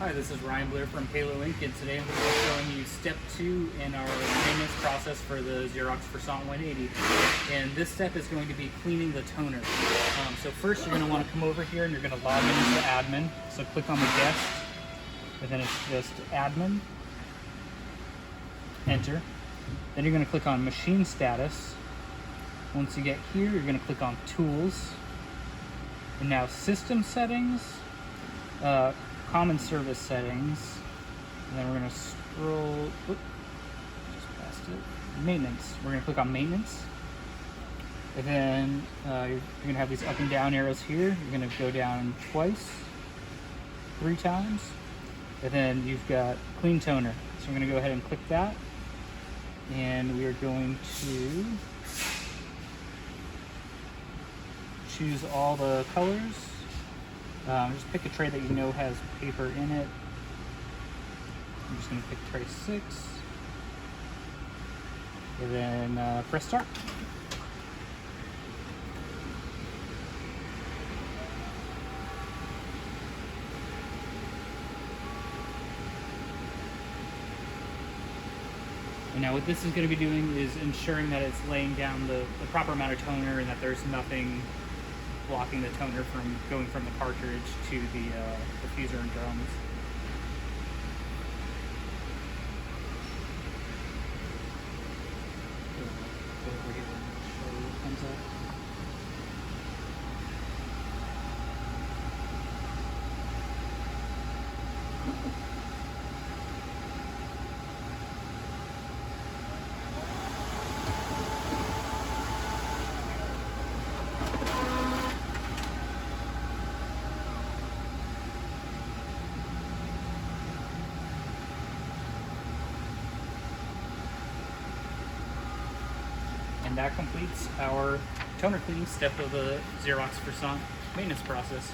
Hi, this is Ryan Blair from Halo Inc. and today I'm going to be showing you step 2 in our maintenance process for the Xerox Versant 180. And this step is going to be cleaning the toner. So first you're going to want to come over here and you're going to log into admin. So click on the guest, and then it's just admin, enter. Then you're going to click on machine status. Once you get here, you're going to click on tools. And now system settings, common service settings, and then we're going to scroll, just past it, maintenance. We're going to click on maintenance, and then you're going to have these up and down arrows here. You're going to go down twice, 3 times, and then you've got clean toner. So we're going to go ahead and click that, and we are going to choose all the colors. Just pick a tray that you know has paper in it. I'm just going to pick tray 6. And then press start. And now what this is going to be doing is ensuring that it's laying down the proper amount of toner and that there's nothing blocking the toner from going from the cartridge to the diffuser and drums. Go over here and show you what comes up. And that completes our toner cleaning step of the Xerox Versant maintenance process.